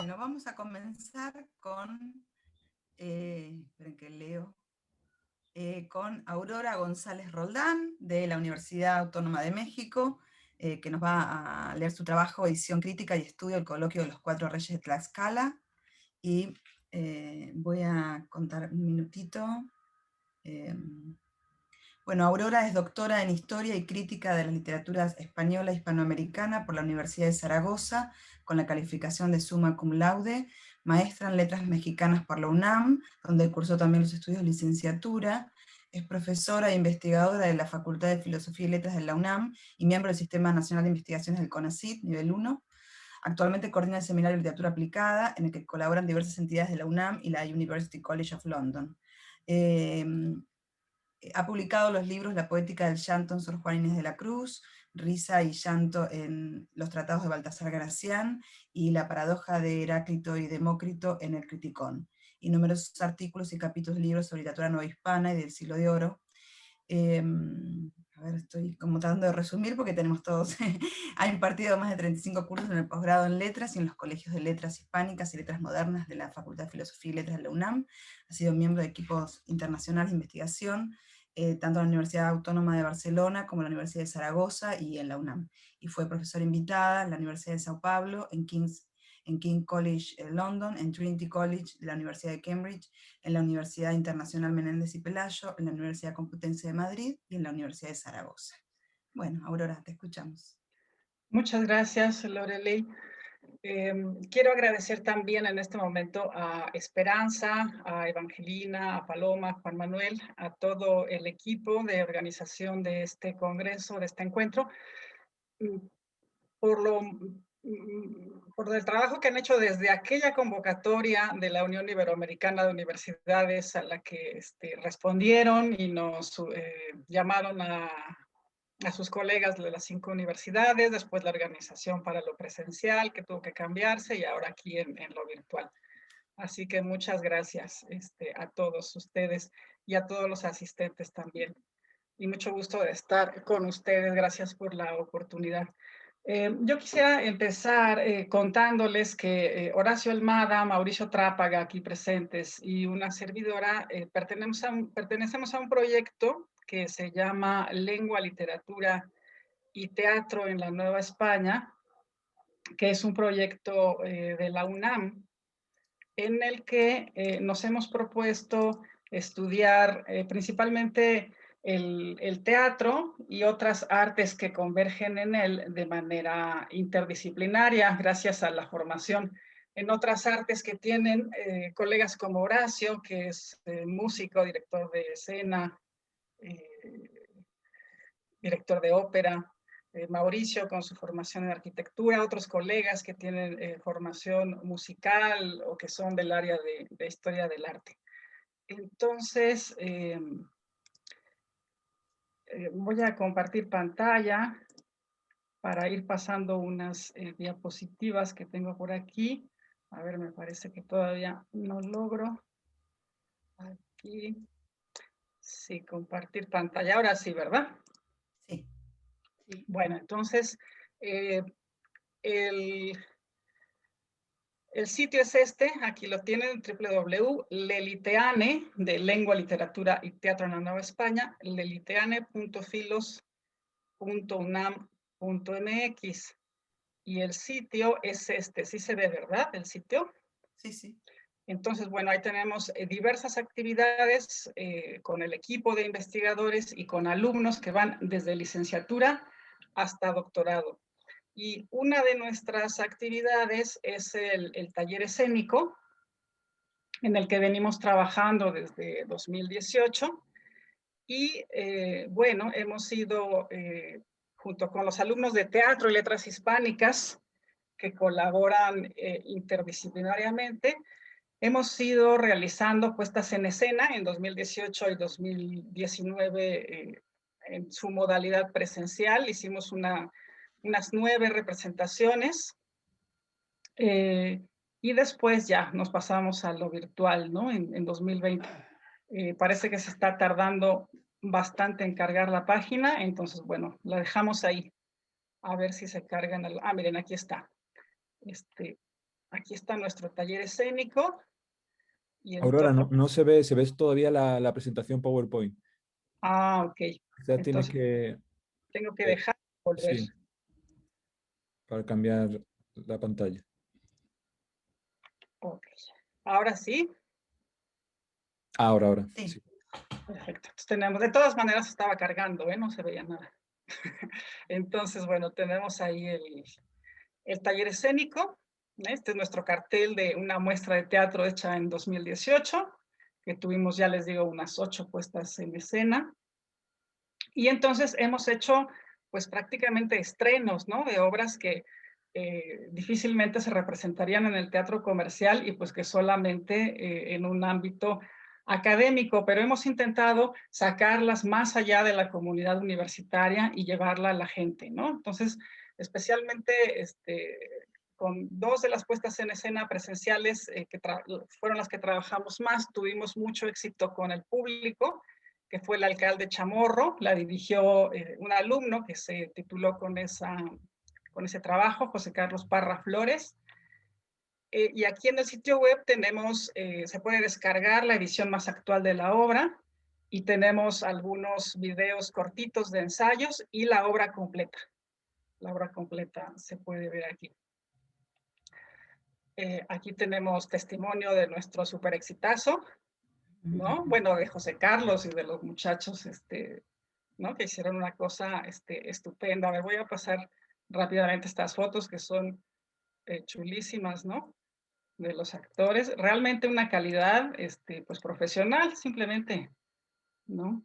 Bueno, vamos a comenzar con, esperen que leo, con Aurora González Roldán, de la Universidad Autónoma de México, que nos va a leer su trabajo Edición crítica y estudio del coloquio de los Cuatro Reyes de Tlaxcala. Y voy a contar un minutito. Bueno, Aurora es doctora en Historia y Crítica de la Literatura Española e Hispanoamericana por la Universidad de Zaragoza, con la calificación de Summa Cum Laude, maestra en Letras Mexicanas por la UNAM, donde cursó también los estudios de licenciatura. Es profesora e investigadora de la Facultad de Filosofía y Letras de la UNAM y miembro del Sistema Nacional de Investigaciones del CONACYT, nivel 1. Actualmente coordina el Seminario de Literatura Aplicada, en el que colaboran diversas entidades de la UNAM y la University College of London. Ha publicado los libros La poética del llanto en Sor Juana Inés de la Cruz, Risa y llanto en los tratados de Baltasar Gracián, y La paradoja de Heráclito y Demócrito en el Criticón, y numerosos artículos y capítulos de libros sobre literatura nueva hispana y del siglo de oro. A ver, estoy como tratando de resumir porque tenemos todos. Ha impartido más de 35 cursos en el posgrado en Letras y en los colegios de Letras Hispánicas y Letras Modernas de la Facultad de Filosofía y Letras de la UNAM. Ha sido miembro de equipos internacionales de investigación, tanto en la Universidad Autónoma de Barcelona como en la Universidad de Zaragoza y en la UNAM. Y fue profesora invitada en la Universidad de Sao Paulo, en King College London, en Trinity College de la Universidad de Cambridge, en la Universidad Internacional Menéndez y Pelayo, en la Universidad Complutense de Madrid y en la Universidad de Zaragoza. Bueno, Aurora, te escuchamos. Muchas gracias, Lorelei. Quiero agradecer también en este momento a Esperanza, a Evangelina, a Paloma, a Juan Manuel, a todo el equipo de organización de este congreso, de este encuentro, por el trabajo que han hecho desde aquella convocatoria de la Unión Iberoamericana de Universidades a la que respondieron y nos llamaron a sus colegas de las 5 universidades, después la organización para lo presencial que tuvo que cambiarse y ahora aquí en lo virtual. Así que muchas gracias a todos ustedes y a todos los asistentes también. Y mucho gusto de estar con ustedes. Gracias por la oportunidad. Yo quisiera empezar contándoles que Horacio Almada, Mauricio Trápaga, aquí presentes, y una servidora pertenecemos a un proyecto que se llama Lengua, Literatura y Teatro en la Nueva España, que es un proyecto de la UNAM, en el que nos hemos propuesto estudiar principalmente el teatro y otras artes que convergen en él de manera interdisciplinaria, gracias a la formación en otras artes que tienen colegas como Horacio, que es músico, director de escena, director de ópera, Mauricio con su formación en arquitectura, otros colegas que tienen formación musical o que son del área de historia del arte. Entonces, voy a compartir pantalla para ir pasando unas diapositivas que tengo por aquí. A ver, me parece que todavía no logro. Aquí. Sí, compartir pantalla. Ahora sí, ¿verdad? Sí. Sí. Bueno, entonces, el sitio es aquí lo tienen, www.leliteane, de Lengua, Literatura y Teatro en la Nueva España, leliteane.filos.unam.mx. Y el sitio es ¿sí se ve, verdad, el sitio? Sí, sí. Entonces, bueno, ahí tenemos diversas actividades con el equipo de investigadores y con alumnos que van desde licenciatura hasta doctorado. Y una de nuestras actividades es el taller escénico, en el que venimos trabajando desde 2018. Y bueno, hemos ido, junto con los alumnos de Teatro y Letras Hispánicas, que colaboran interdisciplinariamente, hemos ido realizando puestas en escena en 2018 y 2019 en su modalidad presencial. Hicimos unas 9 representaciones y después ya nos pasamos a lo virtual, ¿no? En 2020. Parece que se está tardando bastante en cargar la página, entonces, bueno, la dejamos ahí. A ver si se cargan. Miren, aquí está. Aquí está nuestro taller escénico. Y Aurora, no, entonces, no se ve todavía la presentación PowerPoint. ok. O sea, tienes Entonces que, tengo que eh, dejar volver. sí, para cambiar la pantalla. Ok. Ahora sí. Ahora, Sí. sí. Perfecto. Entonces tenemos, de todas maneras estaba cargando, ¿eh? No se veía nada. Entonces, bueno, tenemos ahí el taller escénico. Este es nuestro cartel de una muestra de teatro hecha en 2018, que tuvimos, ya les digo, unas 8 puestas en escena. Y entonces hemos hecho, pues prácticamente estrenos, ¿no? De obras que difícilmente se representarían en el teatro comercial y pues que solamente en un ámbito académico, pero hemos intentado sacarlas más allá de la comunidad universitaria y llevarla a la gente, ¿no? Entonces, especialmente con 2 de las puestas en escena presenciales que fueron las que trabajamos más, tuvimos mucho éxito con el público, que fue el alcalde Chamorro, la dirigió un alumno que se tituló con ese trabajo, José Carlos Parra Flores. Y aquí en el sitio web tenemos, se puede descargar la edición más actual de la obra y tenemos algunos videos cortitos de ensayos y la obra completa. La obra completa se puede ver aquí. Aquí tenemos testimonio de nuestro super exitazo, ¿no? Bueno, de José Carlos y de los muchachos, ¿no? Que hicieron una cosa estupenda. A ver, voy a pasar rápidamente estas fotos que son chulísimas, ¿no? De los actores. Realmente una calidad, pues profesional, simplemente, ¿no?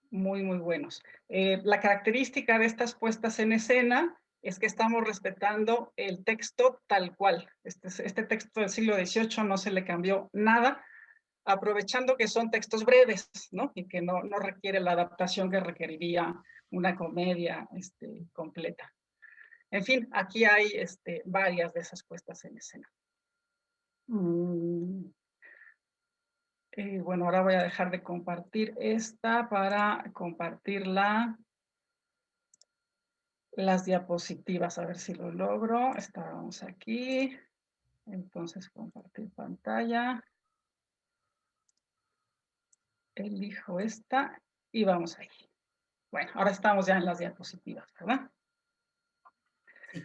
Muy, muy buenos. La característica de estas puestas en escena es que estamos respetando el texto tal cual. Este texto del siglo XVIII no se le cambió nada, aprovechando que son textos breves, ¿no? Y que no requiere la adaptación que requeriría una comedia completa. En fin, aquí hay varias de esas puestas en escena. Bueno, ahora voy a dejar de compartir esta para compartir las diapositivas, a ver si lo logro. Estábamos aquí. Entonces, compartir pantalla. Elijo esta y vamos ahí. Bueno, ahora estamos ya en las diapositivas, ¿verdad? Sí.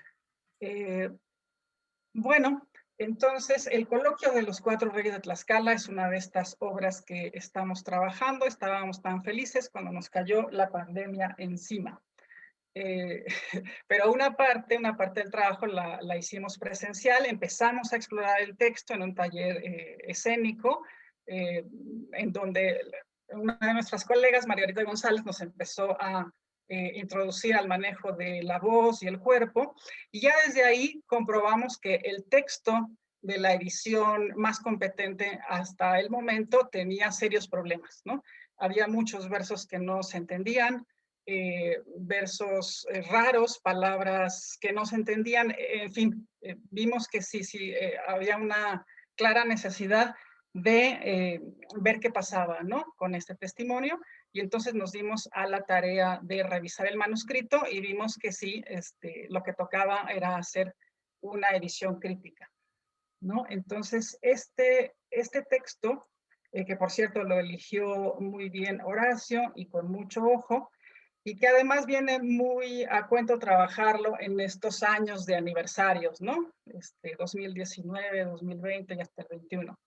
Bueno, entonces el coloquio de los 4 Reyes de Tlaxcala es una de estas obras que estamos trabajando. Estábamos tan felices cuando nos cayó la pandemia encima. Pero una parte del trabajo la hicimos presencial. Empezamos a explorar el texto en un taller escénico, en donde una de nuestras colegas, Margarita González, nos empezó a introducir al manejo de la voz y el cuerpo, y ya desde ahí comprobamos que el texto de la edición más competente hasta el momento tenía serios problemas, ¿no? Había muchos versos que no se entendían, versos raros, palabras que no se entendían, en fin, vimos que sí, había una clara necesidad de ver qué pasaba, ¿no? Con este testimonio, y entonces nos dimos a la tarea de revisar el manuscrito y vimos que sí, lo que tocaba era hacer una edición crítica, ¿no? Entonces, este texto, que por cierto lo eligió muy bien Horacio y con mucho ojo, y que además viene muy a cuento trabajarlo en estos años de aniversarios, ¿no? 2019, 2020 y hasta el 21.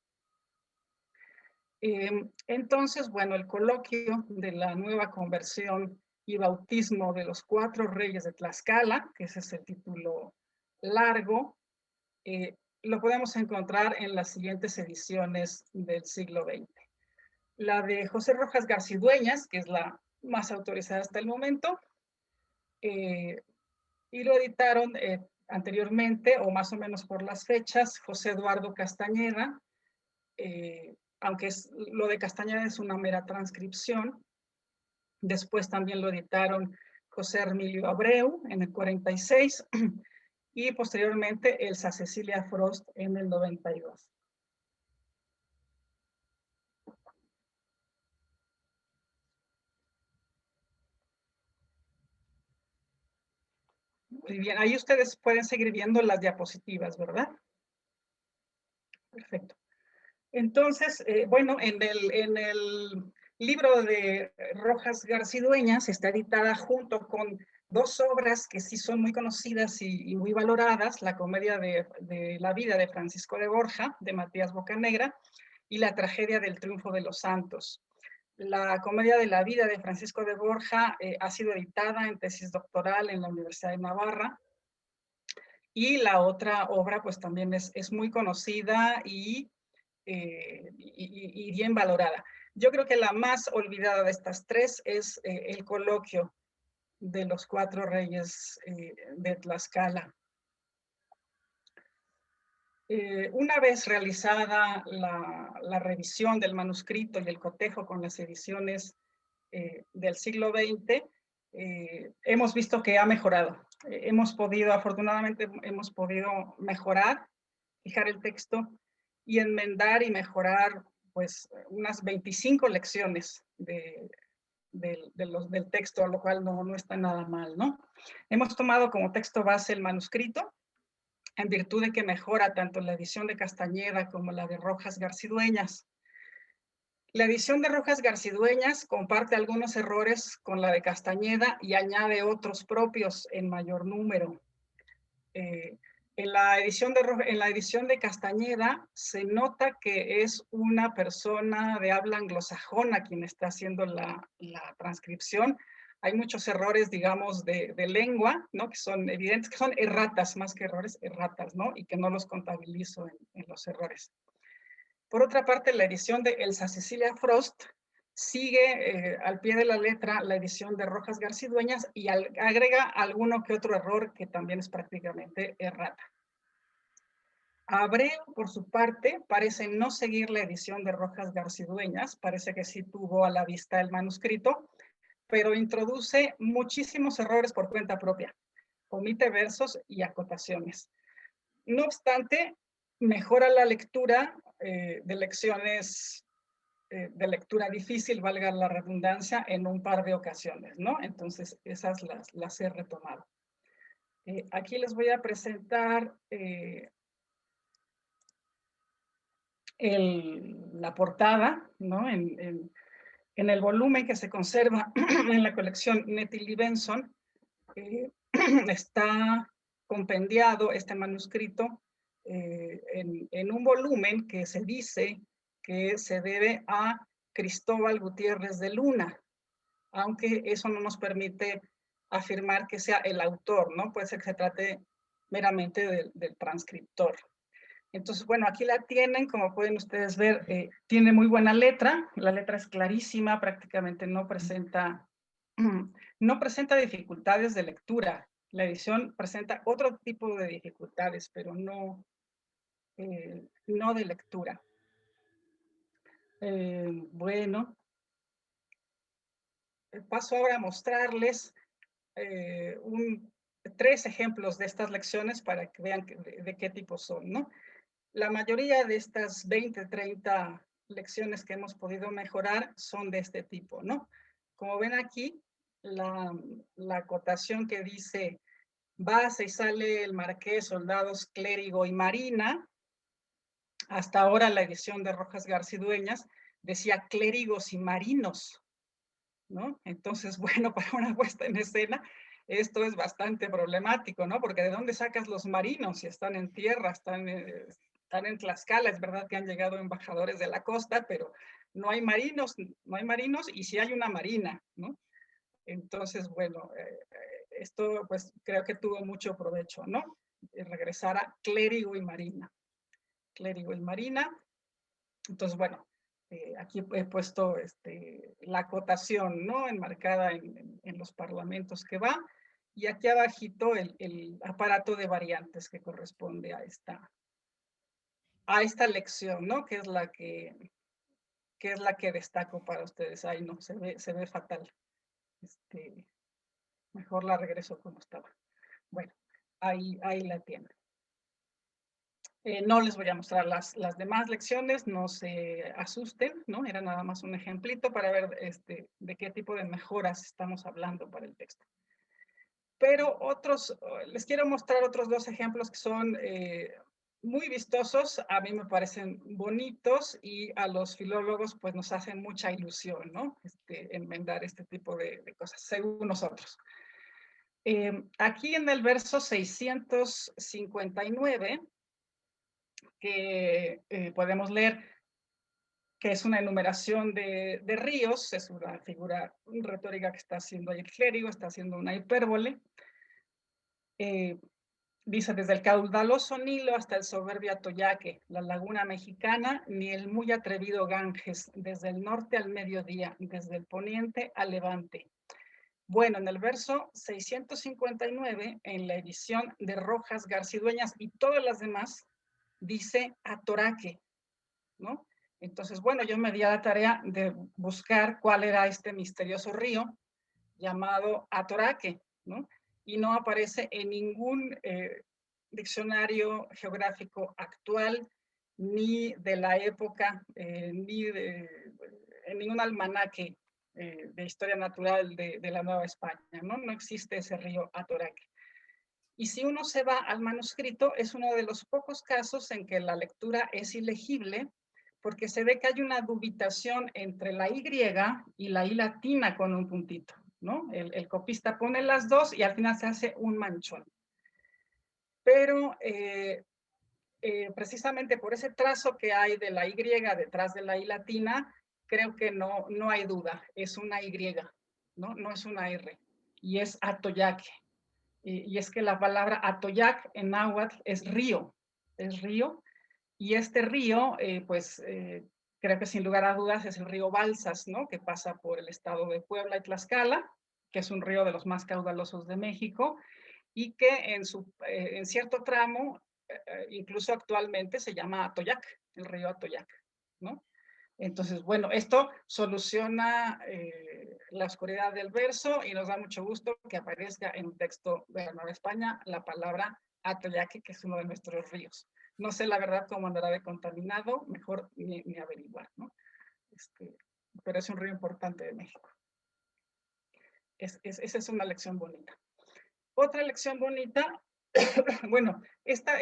Entonces, bueno, el coloquio de la nueva conversión y bautismo de los 4 Reyes de Tlaxcala, que ese es el título largo, lo podemos encontrar en las siguientes ediciones del siglo XX. La de José Rojas Garcidueñas, que es la más autorizada hasta el momento, y lo editaron anteriormente, o más o menos por las fechas, José Eduardo Castañeda, aunque lo de Castañeda es una mera transcripción. Después también lo editaron José Hermilio Abreu en el 46 y posteriormente Elsa Cecilia Frost en el 92. Muy bien, ahí ustedes pueden seguir viendo las diapositivas, ¿verdad? Perfecto. Entonces, bueno, en el libro de Rojas Garcidueñas está editada junto con dos obras que sí son muy conocidas y muy valoradas, la comedia de la vida de Francisco de Borja, de Matías Bocanegra, y la tragedia del triunfo de los santos. La comedia de la vida de Francisco de Borja ha sido editada en tesis doctoral en la Universidad de Navarra, y la otra obra pues también es muy conocida y bien valorada. Yo creo que la más olvidada de estas tres es el coloquio de los 4 reyes de Tlaxcala. Una vez realizada la revisión del manuscrito y el cotejo con las ediciones del siglo XX, hemos visto que ha mejorado. Afortunadamente hemos podido mejorar, fijar el texto y enmendar y mejorar pues unas 25 lecciones del texto, lo cual no está nada mal, ¿no? Hemos tomado como texto base el manuscrito, en virtud de que mejora tanto la edición de Castañeda como la de Rojas Garcidueñas. La edición de Rojas Garcidueñas comparte algunos errores con la de Castañeda y añade otros propios en mayor número. En la edición de Castañeda se nota que es una persona de habla anglosajona quien está haciendo la transcripción. Hay muchos errores, digamos, de lengua, ¿no? Que son evidentes, que son erratas, más que errores, erratas, ¿no? Y que no los contabilizo en los errores. Por otra parte, la edición de Elsa Cecilia Frost sigue al pie de la letra la edición de Rojas Garcidueñas y agrega alguno que otro error que también es prácticamente errata. Abreu, por su parte, parece no seguir la edición de Rojas Garcidueñas, parece que sí tuvo a la vista el manuscrito, pero introduce muchísimos errores por cuenta propia, omite versos y acotaciones. No obstante, mejora la lectura de lecciones de lectura difícil, valga la redundancia, en un par de ocasiones, ¿no? Entonces, esas las he retomado. Aquí les voy a presentar la portada, ¿no? En el volumen que se conserva en la colección Nettie Benson, está compendiado este manuscrito en un volumen que se dice que se debe a Cristóbal Gutiérrez de Luna, aunque eso no nos permite afirmar que sea el autor, ¿no? Puede ser que se trate meramente del transcriptor. Entonces, bueno, aquí la tienen, como pueden ustedes ver, tiene muy buena letra, la letra es clarísima, prácticamente no presenta dificultades de lectura. La edición presenta otro tipo de dificultades, pero no de lectura. Bueno, paso ahora a mostrarles 3 ejemplos de estas lecciones para que vean de qué tipo son, ¿no? La mayoría de estas 20, 30 lecciones que hemos podido mejorar son de este tipo, ¿no? Como ven aquí, la acotación que dice base y sale el marqués, soldados, clérigo y marina. Hasta ahora la edición de Rojas Garcidueñas decía clérigos y marinos, ¿no? Entonces, bueno, para una puesta en escena, esto es bastante problemático, ¿no? Porque ¿de dónde sacas los marinos si están en tierra, están en Tlaxcala? Es verdad que han llegado embajadores de la costa, pero no hay marinos y sí hay una marina, ¿no? Entonces, bueno, esto pues creo que tuvo mucho provecho, ¿no? Regresar a clérigo y marina. Clérigo y marina. Entonces, bueno, aquí he puesto la acotación, ¿no? Enmarcada en los parlamentos que va. Y aquí abajito el aparato de variantes que corresponde a esta lección, ¿no? Que es la que destaco para ustedes. Ahí no, se ve fatal. Mejor la regreso como estaba. Bueno, ahí la tienen. No les voy a mostrar las demás lecciones, no se asusten, ¿no? Era nada más un ejemplito para ver de qué tipo de mejoras estamos hablando para el texto. Pero les quiero mostrar otros 2 ejemplos que son muy vistosos, a mí me parecen bonitos y a los filólogos pues nos hacen mucha ilusión, ¿no? Enmendar este tipo de cosas, según nosotros. Aquí en el verso 659, que podemos leer que es una enumeración de ríos, es una figura retórica que está haciendo ahí el clérigo, está haciendo una hipérbole. Dice, desde el caudaloso Nilo hasta el soberbio Atoyaque, la laguna mexicana, ni el muy atrevido Ganges, desde el norte al mediodía, desde el poniente al levante. Bueno, en el verso 659, en la edición de Rojas Garcidueñas y todas las demás, dice Atoraque, ¿no? Entonces, bueno, yo me di a la tarea de buscar cuál era este misterioso río llamado Atoraque, ¿no? Y no aparece en ningún diccionario geográfico actual, ni de la época, ni en ningún almanaque de historia natural de la Nueva España, ¿no? No existe ese río Atoraque. Y si uno se va al manuscrito, es uno de los pocos casos en que la lectura es ilegible, porque se ve que hay una dubitación entre la Y y la I latina con un puntito, ¿no? El copista pone las dos y al final se hace un manchón. Pero precisamente por ese trazo que hay de la Y detrás de la I latina, creo que no hay duda, es una Y, ¿no? No es una R, y es Atoyaque. Y es que la palabra Atoyac en náhuatl es río, y este río, creo que sin lugar a dudas es el río Balsas, ¿no? Que pasa por el estado de Puebla y Tlaxcala, que es un río de los más caudalosos de México, y que en cierto tramo, incluso actualmente, se llama Atoyac, el río Atoyac, ¿no? Entonces, bueno, esto soluciona la oscuridad del verso y nos da mucho gusto que aparezca en un texto de la Nueva España la palabra Atoyaque, que es uno de nuestros ríos. No sé la verdad cómo andará de contaminado, mejor ni averiguar, ¿no? Pero es un río importante de México. Esa es una lección bonita. Otra lección bonita, bueno, este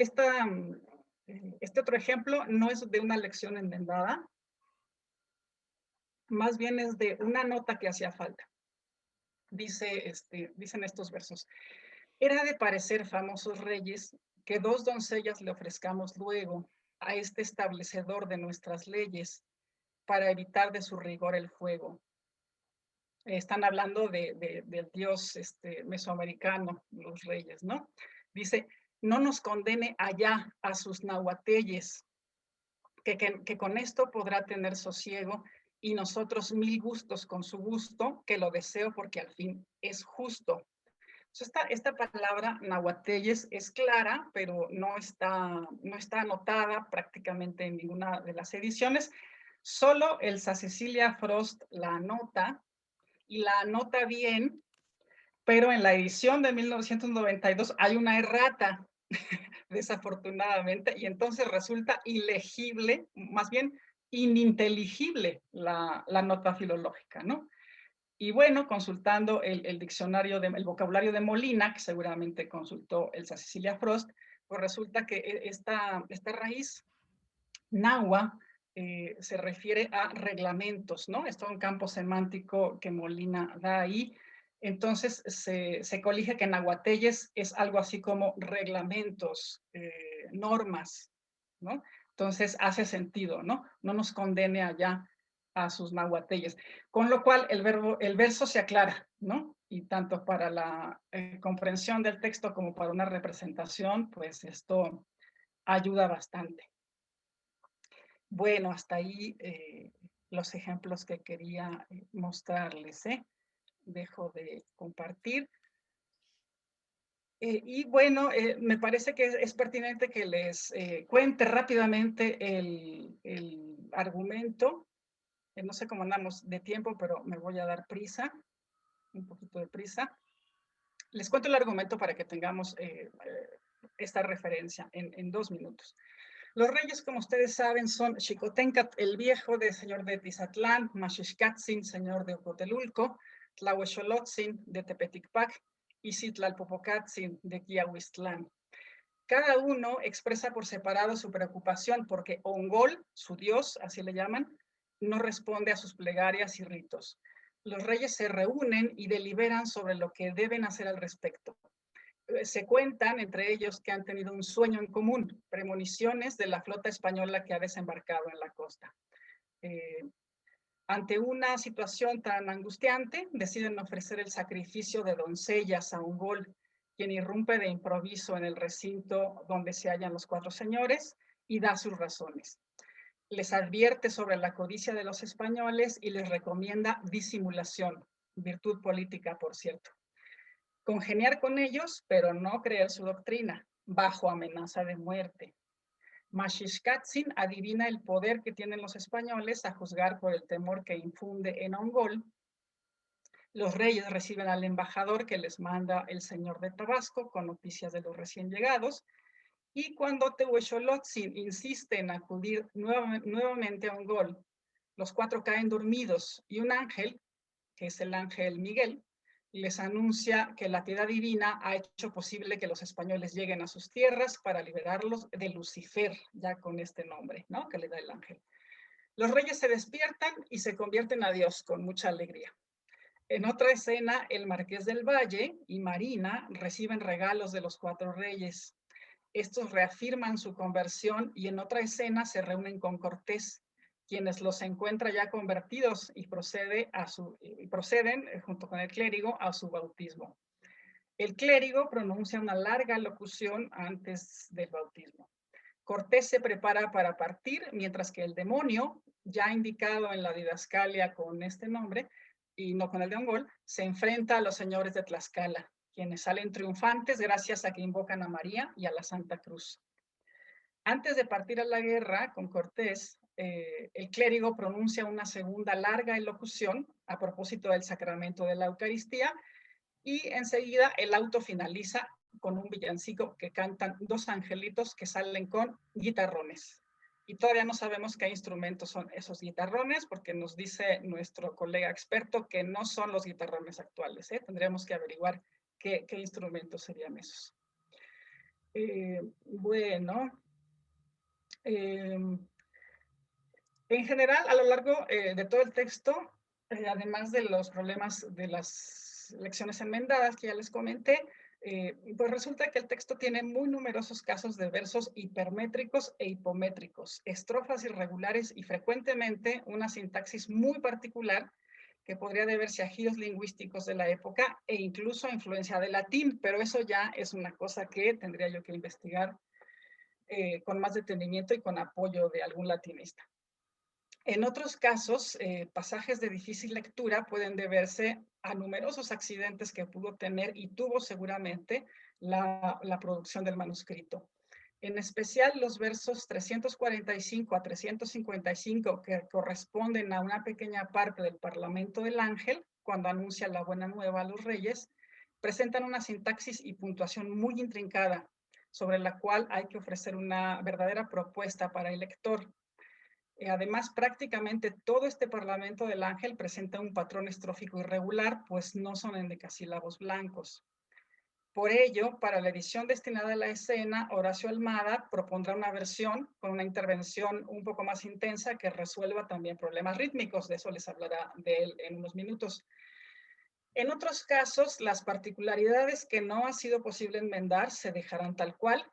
otro ejemplo no es de una lección enmendada, más bien es de una nota que hacía falta. Dicen estos versos. Era de parecer, famosos reyes, que dos doncellas le ofrezcamos luego a este establecedor de nuestras leyes para evitar de su rigor el fuego. Están hablando del dios mesoamericano, los reyes, ¿no? Dice, no nos condene allá a sus nahuateyes, que con esto podrá tener sosiego y nosotros mil gustos con su gusto, que lo deseo porque al fin es justo. Esta palabra nahuateyes es clara, pero no está anotada prácticamente en ninguna de las ediciones. Solo Elsa Cecilia Frost la anota, y la anota bien, pero en la edición de 1992 hay una errata, desafortunadamente, y entonces resulta ilegible, más bien ininteligible la nota filológica, ¿no? Y bueno, consultando el diccionario, el vocabulario de Molina, que seguramente consultó Elsa Cecilia Frost, pues resulta que esta raíz nahua se refiere a reglamentos, ¿no? Es todo un campo semántico que Molina da ahí. Entonces se colige que nahuateyes es algo así como reglamentos, normas, ¿no? Entonces hace sentido, ¿no? No nos condene allá a sus nahuateyes. Con lo cual el verso se aclara, ¿no? Y tanto para la comprensión del texto como para una representación, pues esto ayuda bastante. Bueno, hasta ahí los ejemplos que quería mostrarles. Dejo de compartir. Y bueno, me parece que es pertinente que les cuente rápidamente el argumento. No sé cómo andamos de tiempo, pero me voy a dar prisa, un poquito de prisa. Les cuento el argumento para que tengamos esta referencia en 2 minutos. Los reyes, como ustedes saben, son Xicoténcatl el Viejo, señor de Tizatlán, Maxixcatzin, señor de Ocotelulco, Tlahuexolotzin de Tepeticpac y Citlalpopocatzin de Quiahuistlán. Cada uno expresa por separado su preocupación porque Ongol, su dios, así le llaman, no responde a sus plegarias y ritos. Los reyes se reúnen y deliberan sobre lo que deben hacer al respecto. Se cuentan entre ellos que han tenido un sueño en común, premoniciones de la flota española que ha desembarcado en la costa. Ante una situación tan angustiante, deciden ofrecer el sacrificio de doncellas a Ongol, quien irrumpe de improviso en el recinto donde se hallan los 4 señores y da sus razones. Les advierte sobre la codicia de los españoles y les recomienda disimulación, virtud política, por cierto. Congeniar con ellos, pero no creer su doctrina, bajo amenaza de muerte. Mashishkatzin adivina el poder que tienen los españoles a juzgar por el temor que infunde en Ongol. Los reyes reciben al embajador que les manda el señor de Tabasco con noticias de los recién llegados, y cuando Tehuexolotzin insiste en acudir nuevamente a Ongol, los 4 caen dormidos y un ángel, que es el ángel Miguel, les anuncia que la piedad divina ha hecho posible que los españoles lleguen a sus tierras para liberarlos de Lucifer, ya con este nombre, ¿no?, que le da el ángel. Los reyes se despiertan y se convierten a Dios con mucha alegría. En otra escena, el Marqués del Valle y Marina reciben regalos de los 4 reyes. Estos reafirman su conversión y en otra escena se reúnen con Cortés, quienes los encuentra ya convertidos y proceden, junto con el clérigo, a su bautismo. El clérigo pronuncia una larga locución antes del bautismo. Cortés se prepara para partir, mientras que el demonio, ya indicado en la didascalia con este nombre, y no con el de Ongol, se enfrenta a los señores de Tlaxcala, quienes salen triunfantes gracias a que invocan a María y a la Santa Cruz. Antes de partir a la guerra con Cortés, el clérigo pronuncia una segunda larga elocución a propósito del sacramento de la Eucaristía y enseguida el auto finaliza con un villancico que cantan 2 angelitos que salen con guitarrones. Y todavía no sabemos qué instrumentos son esos guitarrones porque nos dice nuestro colega experto que no son los guitarrones actuales. Tendríamos que averiguar qué instrumentos serían esos. Bueno, en general, a lo largo de todo el texto, además de los problemas de las lecciones enmendadas que ya les comenté, pues resulta que el texto tiene muy numerosos casos de versos hipermétricos e hipométricos, estrofas irregulares y frecuentemente una sintaxis muy particular que podría deberse a giros lingüísticos de la época e incluso a influencia del latín, pero eso ya es una cosa que tendría yo que investigar con más detenimiento y con apoyo de algún latinista. En otros casos, pasajes de difícil lectura pueden deberse a numerosos accidentes que pudo tener y tuvo seguramente la producción del manuscrito. En especial los versos 345 a 355, que corresponden a una pequeña parte del Parlamento del Ángel, cuando anuncia la buena nueva a los reyes, presentan una sintaxis y puntuación muy intrincada, sobre la cual hay que ofrecer una verdadera propuesta para el lector. Además, prácticamente todo este Parlamento del Ángel presenta un patrón estrófico irregular, pues no son endecasílabos blancos. Por ello, para la edición destinada a la escena, Horacio Almada propondrá una versión con una intervención un poco más intensa que resuelva también problemas rítmicos. De eso les hablará de él en unos minutos. En otros casos, las particularidades que no ha sido posible enmendar se dejarán tal cual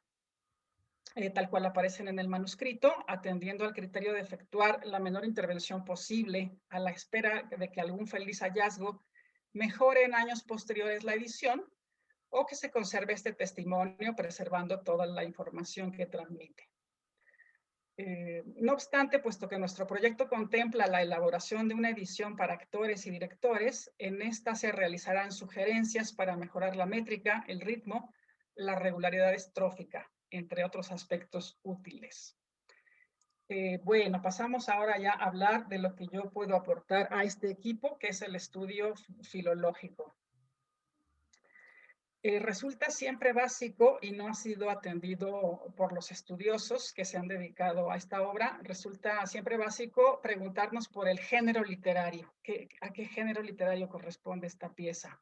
aparecen en el manuscrito, atendiendo al criterio de efectuar la menor intervención posible a la espera de que algún feliz hallazgo mejore en años posteriores la edición o que se conserve este testimonio preservando toda la información que transmite. No obstante, puesto que nuestro proyecto contempla la elaboración de una edición para actores y directores, en esta se realizarán sugerencias para mejorar la métrica, el ritmo, la regularidad estrófica, entre otros aspectos útiles. Bueno, pasamos ahora ya a hablar de lo que yo puedo aportar a este equipo, que es el estudio filológico. Resulta siempre básico y no ha sido atendido por los estudiosos que se han dedicado a esta obra, resulta siempre básico preguntarnos por el género literario, ¿a qué género literario corresponde esta pieza?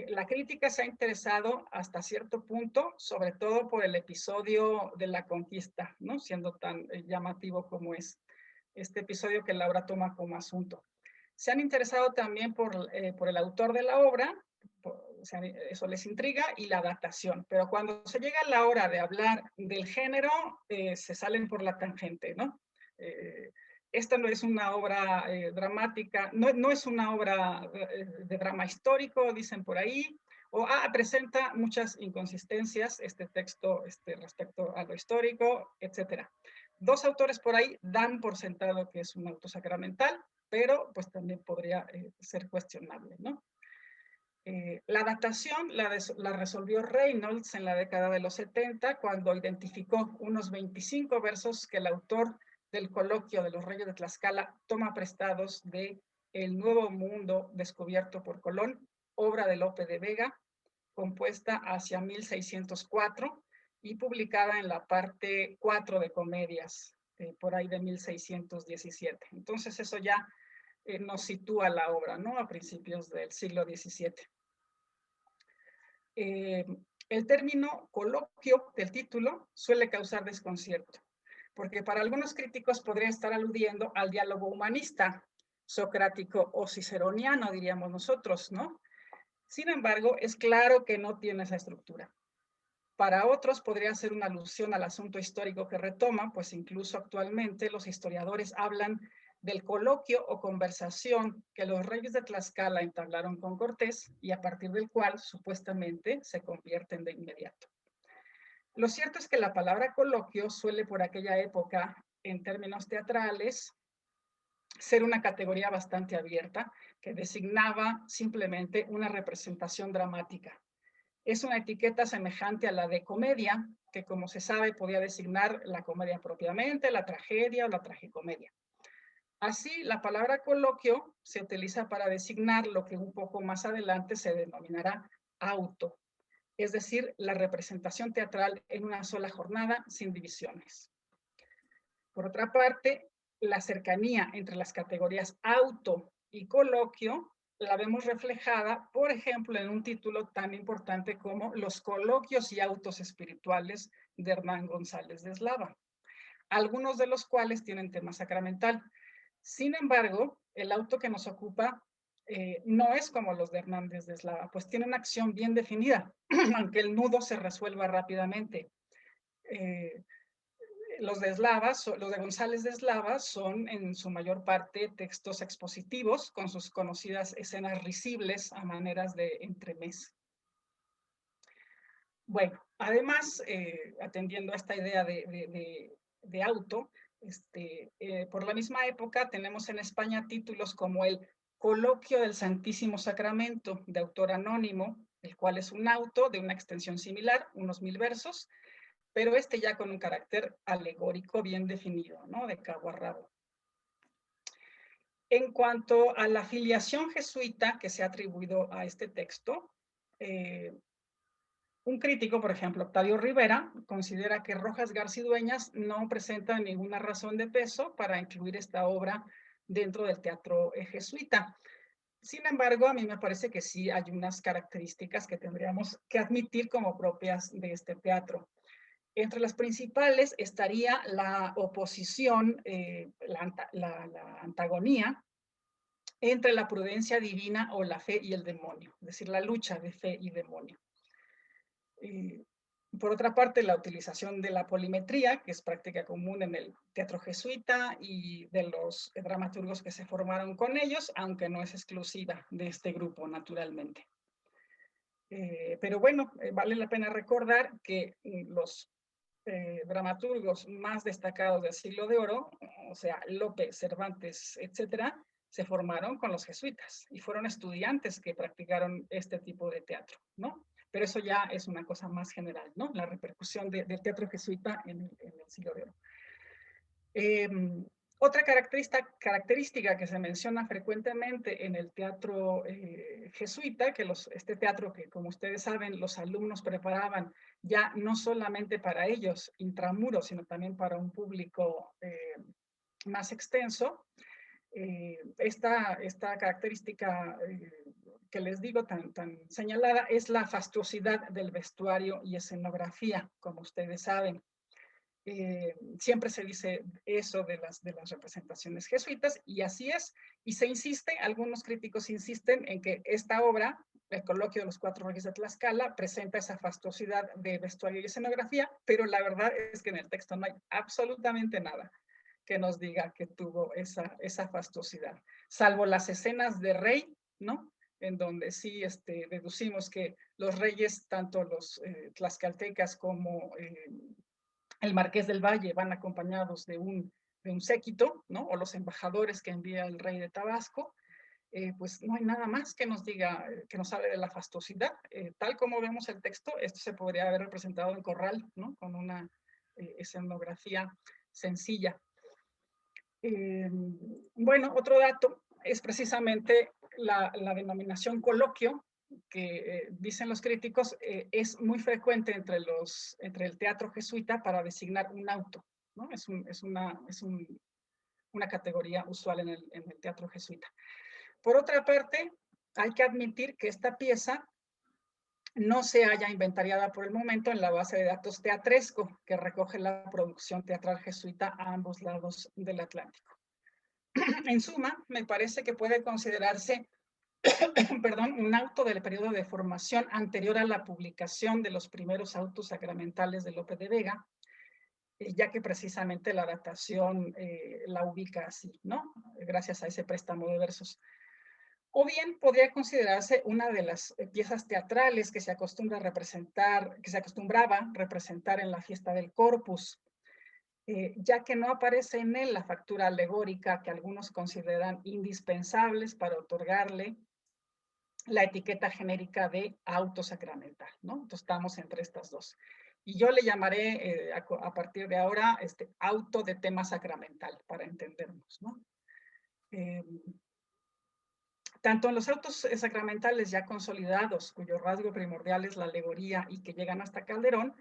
La crítica se ha interesado hasta cierto punto, sobre todo por el episodio de la conquista, ¿no? Siendo tan llamativo como es este episodio que Laura toma como asunto. Se han interesado también por el autor de la obra, eso les intriga, y la datación. Pero cuando se llega a la hora de hablar del género, se salen por la tangente, ¿no? Esta no es una obra dramática, no es una obra de drama histórico, dicen por ahí, o presenta muchas inconsistencias este texto respecto a lo histórico, etc. Dos autores por ahí dan por sentado que es un auto sacramental, pero pues también podría ser cuestionable, ¿no? La datación la resolvió Reynolds en la década de los 70, cuando identificó unos 25 versos que el autor del Coloquio de los Reyes de Tlaxcala toma prestados de El Nuevo Mundo descubierto por Colón, obra de Lope de Vega, compuesta hacia 1604 y publicada en la parte 4 de Comedias, por ahí de 1617. Entonces eso ya nos sitúa la obra, ¿no? A principios del siglo XVII. El término coloquio del título suele causar desconcierto, porque para algunos críticos podría estar aludiendo al diálogo humanista, socrático o ciceroniano, diríamos nosotros, ¿no? Sin embargo, es claro que no tiene esa estructura. Para otros podría ser una alusión al asunto histórico que retoma, pues incluso actualmente los historiadores hablan del coloquio o conversación que los reyes de Tlaxcala entablaron con Cortés y a partir del cual supuestamente se convierten de inmediato. Lo cierto es que la palabra coloquio suele por aquella época, en términos teatrales, ser una categoría bastante abierta que designaba simplemente una representación dramática. Es una etiqueta semejante a la de comedia, que como se sabe podía designar la comedia propiamente, la tragedia o la tragicomedia. Así, la palabra coloquio se utiliza para designar lo que un poco más adelante se denominará auto, es decir, la representación teatral en una sola jornada sin divisiones. Por otra parte, la cercanía entre las categorías auto y coloquio la vemos reflejada, por ejemplo, en un título tan importante como Los coloquios y autos espirituales de Hernán González de Eslava, algunos de los cuales tienen tema sacramental. Sin embargo, el auto que nos ocupa no es como los de Hernández de Eslava, pues tiene una acción bien definida, aunque el nudo se resuelva rápidamente. Los de González de Eslava son en su mayor parte textos expositivos con sus conocidas escenas risibles a maneras de entremés. Bueno, además, atendiendo a esta idea de auto, por la misma época tenemos en España títulos como el Coloquio del Santísimo Sacramento, de autor anónimo, el cual es un auto de una extensión similar, unos 1000 versos, pero ya con un carácter alegórico bien definido, ¿no? De cabo a rabo. En cuanto a la filiación jesuita que se ha atribuido a este texto, un crítico, por ejemplo, Octavio Rivera, considera que Rojas Garcidueñas no presenta ninguna razón de peso para incluir esta obra dentro del teatro jesuita. Sin embargo, a mí me parece que sí hay unas características que tendríamos que admitir como propias de este teatro. Entre las principales estaría la oposición, la antagonía entre la prudencia divina o la fe y el demonio, es decir, la lucha de fe y demonio. Por otra parte, la utilización de la polimetría, que es práctica común en el teatro jesuita y de los dramaturgos que se formaron con ellos, aunque no es exclusiva de este grupo, naturalmente. Pero bueno, vale la pena recordar que los dramaturgos más destacados del Siglo de Oro, o sea, Lope, Cervantes, etcétera, se formaron con los jesuitas y fueron estudiantes que practicaron este tipo de teatro, ¿no? Pero eso ya es una cosa más general, ¿no? La repercusión del teatro jesuita en el Siglo de Oro. Otra característica que se menciona frecuentemente en el teatro jesuita, que este teatro que, como ustedes saben, los alumnos preparaban ya no solamente para ellos, intramuros, sino también para un público más extenso. Esta característica que les digo tan señalada es la fastuosidad del vestuario y escenografía, como ustedes saben. Siempre se dice eso de las representaciones jesuitas, y así es, y se insiste, algunos críticos insisten en que esta obra, el Coloquio de los Cuatro Reyes de Tlaxcala, presenta esa fastuosidad de vestuario y escenografía, pero la verdad es que en el texto no hay absolutamente nada que nos diga que tuvo esa fastuosidad, salvo las escenas de rey, ¿no? En donde sí deducimos que los reyes, tanto los tlaxcaltecas como el Marqués del Valle, van acompañados de un séquito, ¿no? O los embajadores que envía el rey de Tabasco. Pues no hay nada más que nos diga, que nos hable de la fastuosidad. Tal como vemos el texto, esto se podría haber representado en corral, ¿no? Con una escenografía sencilla. Bueno, otro dato es precisamente la denominación coloquio, que dicen los críticos, es muy frecuente entre el teatro jesuita para designar un auto, ¿no? Es una categoría usual en el teatro jesuita. Por otra parte, hay que admitir que esta pieza no se halla inventariada por el momento en la base de datos Teatresco, que recoge la producción teatral jesuita a ambos lados del Atlántico. En suma, me parece que puede considerarse un auto del periodo de formación anterior a la publicación de los primeros autos sacramentales de Lope de Vega, ya que precisamente la datación la ubica así, ¿no? Gracias a ese préstamo de versos. O bien podría considerarse una de las piezas teatrales que se acostumbraba a representar en la fiesta del Corpus, ya que no aparece en él la factura alegórica que algunos consideran indispensables para otorgarle la etiqueta genérica de auto sacramental, ¿no? Entonces estamos entre estas dos. Y yo le llamaré a partir de ahora auto de tema sacramental, para entendernos, ¿no? Tanto en los autos sacramentales ya consolidados, cuyo rasgo primordial es la alegoría y que llegan hasta Calderón,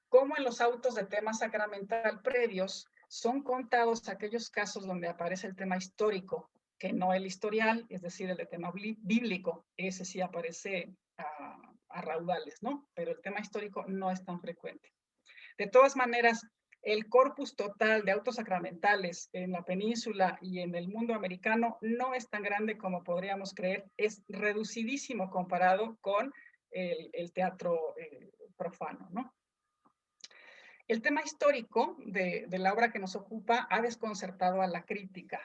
como en los autos de tema sacramental previos, son contados aquellos casos donde aparece el tema histórico, que no el historial, es decir, el de tema bíblico. Ese sí aparece a raudales, ¿no? Pero el tema histórico no es tan frecuente. De todas maneras, el corpus total de autos sacramentales en la península y en el mundo americano no es tan grande como podríamos creer, es reducidísimo comparado con el teatro profano, ¿no? El tema histórico de la obra que nos ocupa ha desconcertado a la crítica,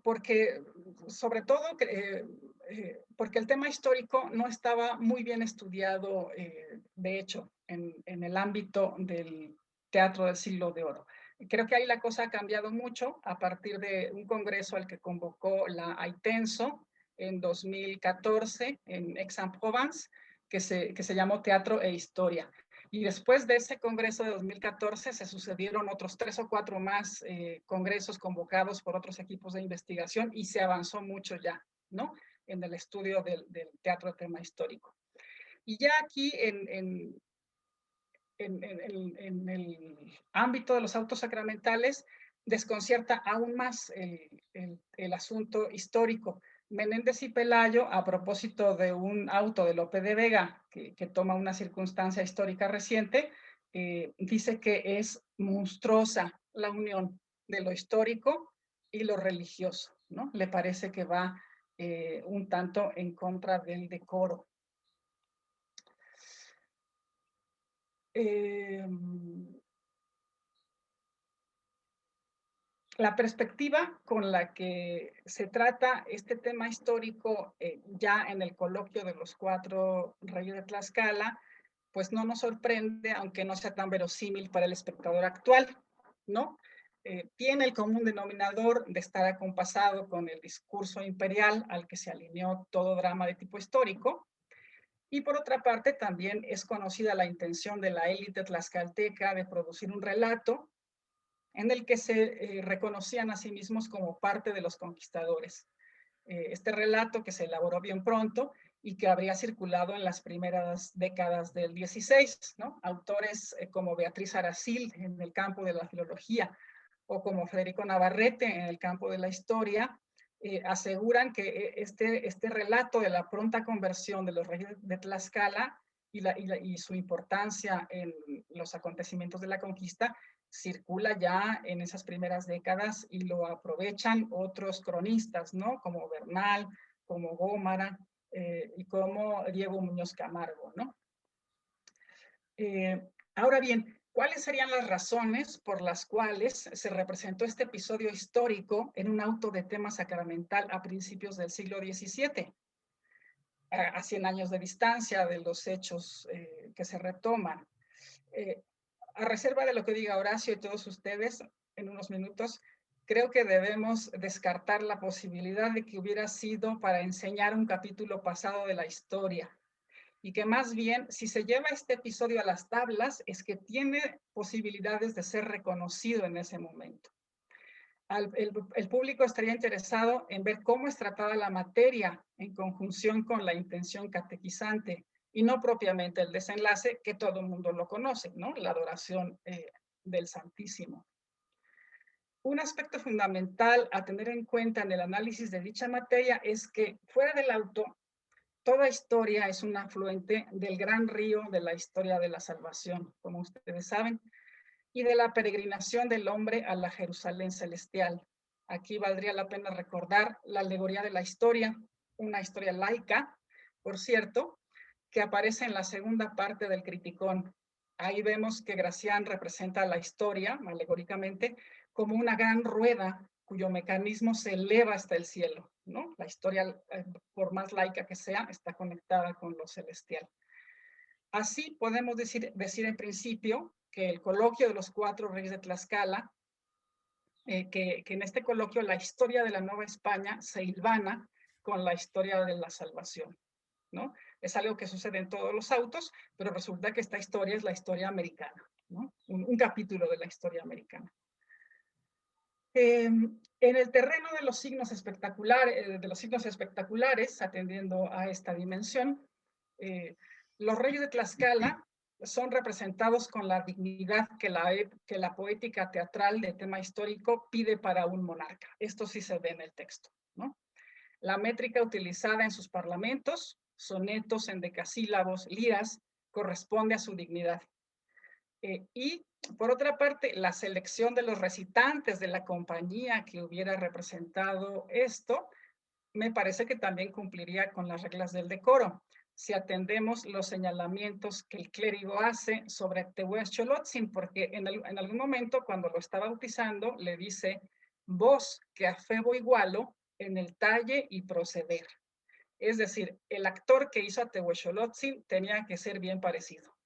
porque sobre todo porque el tema histórico no estaba muy bien estudiado, de hecho, en el ámbito del teatro del Siglo de Oro. Creo que ahí la cosa ha cambiado mucho a partir de un congreso al que convocó la Aitenso en 2014 en Aix-en-Provence, que se llamó Teatro e Historia. Y después de ese congreso de 2014 se sucedieron otros 3 o 4 más congresos convocados por otros equipos de investigación y se avanzó mucho ya, ¿no? En el estudio del teatro de tema histórico. Y ya aquí en el ámbito de los autos sacramentales desconcierta aún más el asunto histórico. Menéndez y Pelayo, a propósito de un auto de Lope de Vega que toma una circunstancia histórica reciente, dice que es monstruosa la unión de lo histórico y lo religioso, ¿no? Le parece que va un tanto en contra del decoro. La perspectiva con la que se trata este tema histórico ya en el coloquio de los 4 Reyes de Tlaxcala, pues no nos sorprende, aunque no sea tan verosímil para el espectador actual, ¿no? Tiene el común denominador de estar acompasado con el discurso imperial al que se alineó todo drama de tipo histórico, y por otra parte también es conocida la intención de la élite tlaxcalteca de producir un relato en el que se reconocían a sí mismos como parte de los conquistadores. Este relato que se elaboró bien pronto y que habría circulado en las primeras décadas del 16, ¿no? Autores como Beatriz Aracil en el campo de la filología o como Federico Navarrete en el campo de la historia, aseguran que este relato de la pronta conversión de los reyes de Tlaxcala y su importancia en los acontecimientos de la conquista circula ya en esas primeras décadas y lo aprovechan otros cronistas, ¿no? Como Bernal, como Gómara y como Diego Muñoz Camargo, ¿no? Ahora bien, ¿cuáles serían las razones por las cuales se representó este episodio histórico en un auto de tema sacramental a principios del siglo XVII? A 100 años de distancia de los hechos que se retoman. A reserva de lo que diga Horacio y todos ustedes en unos minutos, creo que debemos descartar la posibilidad de que hubiera sido para enseñar un capítulo pasado de la historia, y que más bien, si se lleva este episodio a las tablas, es que tiene posibilidades de ser reconocido en ese momento. El público estaría interesado en ver cómo es tratada la materia en conjunción con la intención catequizante, y no propiamente el desenlace, que todo el mundo lo conoce, ¿no? La adoración del Santísimo. Un aspecto fundamental a tener en cuenta en el análisis de dicha materia es que, fuera del auto, toda historia es un afluente del gran río de la historia de la salvación, como ustedes saben, y de la peregrinación del hombre a la Jerusalén celestial. Aquí valdría la pena recordar la alegoría de la historia, una historia laica, por cierto, que aparece en la segunda parte del Criticón. Ahí vemos que Gracián representa la historia, alegóricamente, como una gran rueda cuyo mecanismo se eleva hasta el cielo, ¿no? La historia, por más laica que sea, está conectada con lo celestial. Así podemos decir en principio que el coloquio de los 4 reyes de Tlaxcala, que en este coloquio la historia de la Nueva España se hilvana con la historia de la salvación, ¿no? Es algo que sucede en todos los autos, pero resulta que esta historia es la historia americana, ¿no? Un capítulo de la historia americana. En el terreno de los signos espectaculares, atendiendo a esta dimensión, los reyes de Tlaxcala son representados con la dignidad que la poética teatral de tema histórico pide para un monarca. Esto sí se ve en el texto, ¿no? La métrica utilizada en sus parlamentos, sonetos, endecasílabos, liras, corresponde a su dignidad. Y por otra parte, la selección de los recitantes de la compañía que hubiera representado esto, me parece que también cumpliría con las reglas del decoro, si atendemos los señalamientos que el clérigo hace sobre Tehuechtolotzin, porque en algún momento cuando lo está bautizando le dice, vos que a febo igualo en el talle y proceder. Es decir, el actor que hizo a Tehuechtolotzin tenía que ser bien parecido,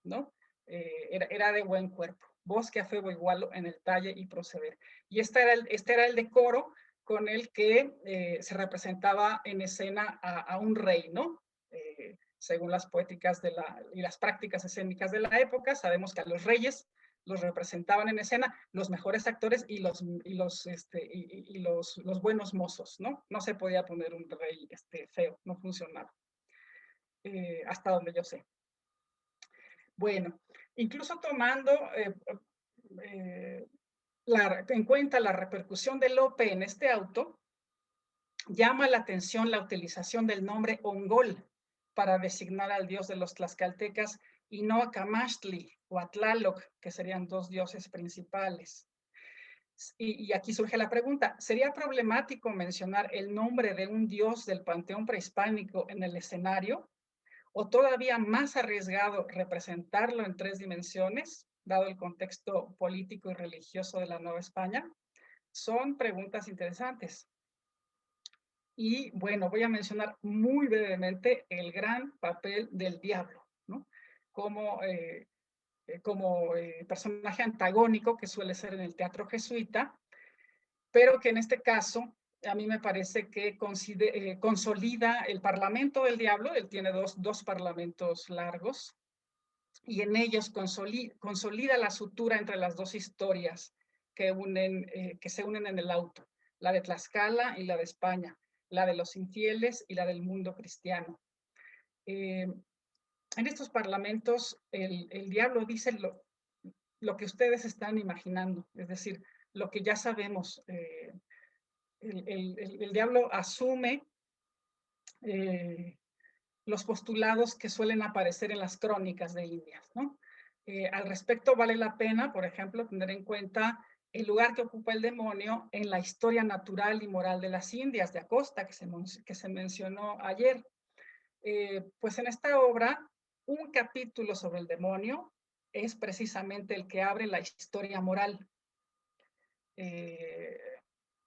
¿no? Era de buen cuerpo. Vos que a febo igualo en el talle y proceder. Y este era el decoro con el que se representaba en escena a un rey, ¿no? Según las poéticas y las prácticas escénicas de la época, sabemos que a los reyes los representaban en escena los mejores actores y los buenos mozos, ¿no? No se podía poner un rey feo, no funcionaba. Hasta donde yo sé. Bueno, incluso tomando en cuenta la repercusión de Lope en este auto, llama la atención la utilización del nombre Ongol para designar al dios de los tlaxcaltecas y no a Camachtli o a Tlaloc, que serían 2 dioses principales. Y aquí surge la pregunta, ¿sería problemático mencionar el nombre de un dios del panteón prehispánico en el escenario? ¿O todavía más arriesgado representarlo en 3 dimensiones, dado el contexto político y religioso de la Nueva España? Son preguntas interesantes. Y bueno, voy a mencionar muy brevemente el gran papel del diablo, ¿no? Como personaje antagónico que suele ser en el teatro jesuita, pero que en este caso a mí me parece que consolida el Parlamento del Diablo. Él tiene dos parlamentos largos, y en ellos consolida la sutura entre las 2 historias que se unen en el auto, la de Tlaxcala y la de España, la de los infieles y la del mundo cristiano. En estos parlamentos el diablo dice lo que ustedes están imaginando, es decir, lo que ya sabemos el diablo asume los postulados que suelen aparecer en las crónicas de Indias, ¿no? Al respecto, vale la pena, por ejemplo, tener en cuenta el lugar que ocupa el demonio en la historia natural y moral de las Indias de Acosta, que se mencionó ayer. Pues en esta obra, un capítulo sobre el demonio es precisamente el que abre la historia moral.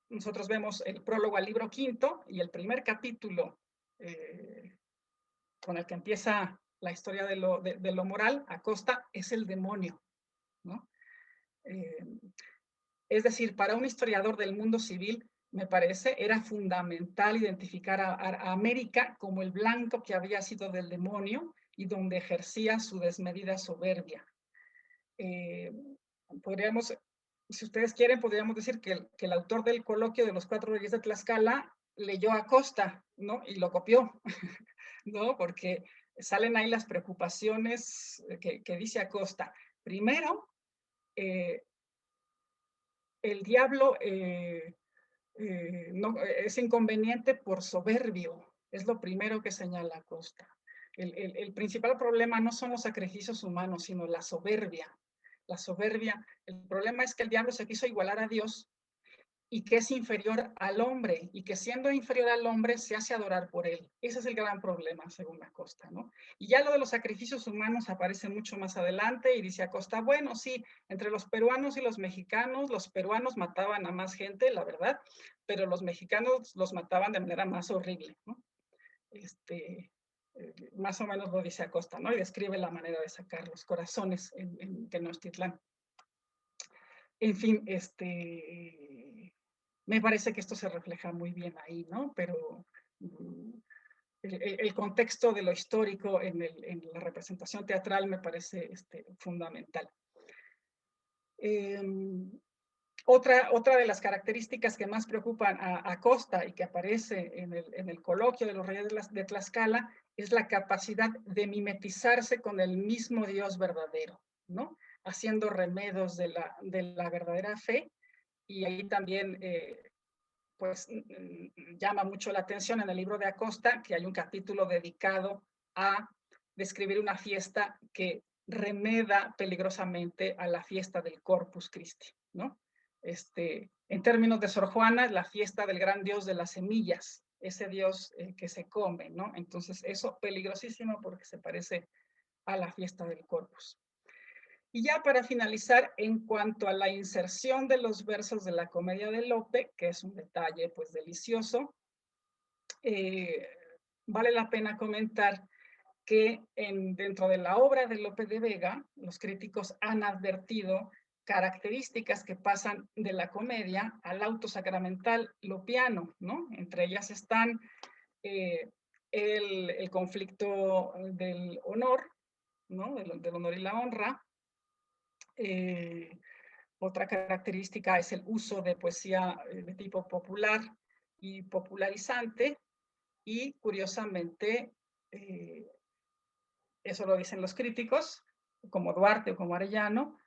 Nosotros vemos el prólogo al libro quinto y el primer capítulo con el que empieza la historia de lo moral, Acosta, es el demonio, ¿no? Es decir, para un historiador del mundo civil, me parece, era fundamental identificar a América como el blanco que había sido del demonio y donde ejercía su desmedida soberbia. Podríamos, si ustedes quieren, podríamos decir que el autor del coloquio de los 4 reyes de Tlaxcala leyó a Acosta, ¿no? Y lo copió, ¿no? Porque salen ahí las preocupaciones que dice Acosta. Primero, el diablo no, es inconveniente por soberbio, es lo primero que señala Acosta. El principal problema no son los sacrificios humanos, sino la soberbia. La soberbia, el problema es que el diablo se quiso igualar a Dios y que es inferior al hombre, y que siendo inferior al hombre se hace adorar por él. Ese es el gran problema, según Acosta, ¿no? Y ya lo de los sacrificios humanos aparece mucho más adelante, y dice Acosta, bueno, sí, entre los peruanos y los peruanos mataban a más gente, la verdad, pero los mexicanos los mataban de manera más horrible, ¿no? Más o menos lo dice Acosta, ¿no? Y describe la manera de sacar los corazones en Tenochtitlán. En fin, me parece que esto se refleja muy bien ahí, ¿no? Pero el contexto de lo histórico en la representación teatral me parece fundamental. Otra de las características que más preocupan a Acosta y que aparece en el coloquio de los reyes de Tlaxcala es la capacidad de mimetizarse con el mismo Dios verdadero, ¿no? Haciendo remedios de la verdadera fe. Y ahí también pues llama mucho la atención en el libro de Acosta que hay un capítulo dedicado a describir una fiesta que remeda peligrosamente a la fiesta del Corpus Christi, ¿no? En términos de Sor Juana, es la fiesta del gran Dios de las semillas, ese Dios que se come, ¿no? Entonces eso peligrosísimo porque se parece a la fiesta del Corpus. Y ya para finalizar, en cuanto a la inserción de los versos de la comedia de Lope, que es un detalle pues delicioso, vale la pena comentar que dentro de la obra de Lope de Vega, los críticos han advertido características que pasan de la comedia al auto sacramental lopiano, ¿no? Entre ellas están el conflicto del honor, ¿no? Del honor y la honra. Otra característica es el uso de poesía de tipo popular y popularizante, y curiosamente, eso lo dicen los críticos, como Duarte o como Arellano,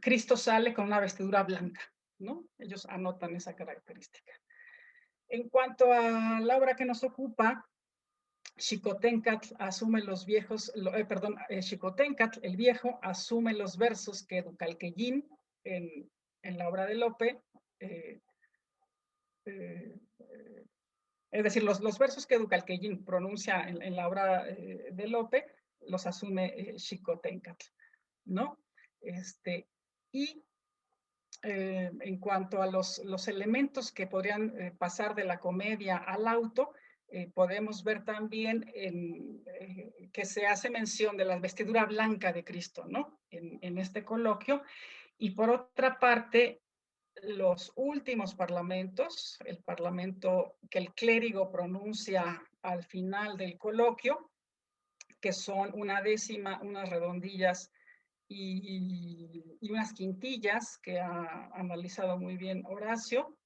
Cristo sale con una vestidura blanca, ¿no? Ellos anotan esa característica. En cuanto a la obra que nos ocupa, Xicoténcatl asume los viejos, Xicoténcatl, el viejo, asume los versos que Ducalquellín en la obra de Lope, es decir, los versos que Ducalquellín pronuncia en la obra de Lope, los asume Xicoténcatl, ¿no? Y en cuanto a los elementos que podrían pasar de la comedia al auto, podemos ver también que se hace mención de la vestidura blanca de Cristo, ¿no? En este coloquio. Y por otra parte, los últimos parlamentos, el parlamento que el clérigo pronuncia al final del coloquio, que son una décima, unas redondillas y unas quintillas que ha analizado muy bien Horacio,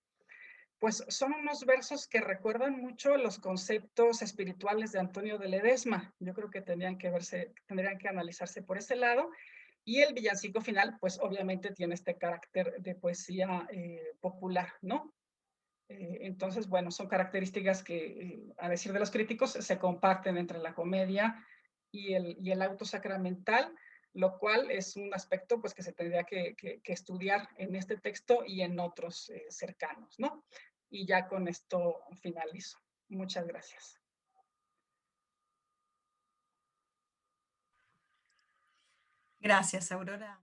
pues son unos versos que recuerdan mucho los conceptos espirituales de Antonio de Ledesma. Yo creo que tendrían que analizarse por ese lado. Y el villancico final, pues obviamente tiene este carácter de poesía popular, ¿no? Entonces, bueno, son características que, a decir de los críticos, se comparten entre la comedia y el auto sacramental, lo cual es un aspecto pues, que se tendría que estudiar en este texto y en otros cercanos, ¿no? Y ya con esto finalizo. Muchas gracias. Gracias, Aurora.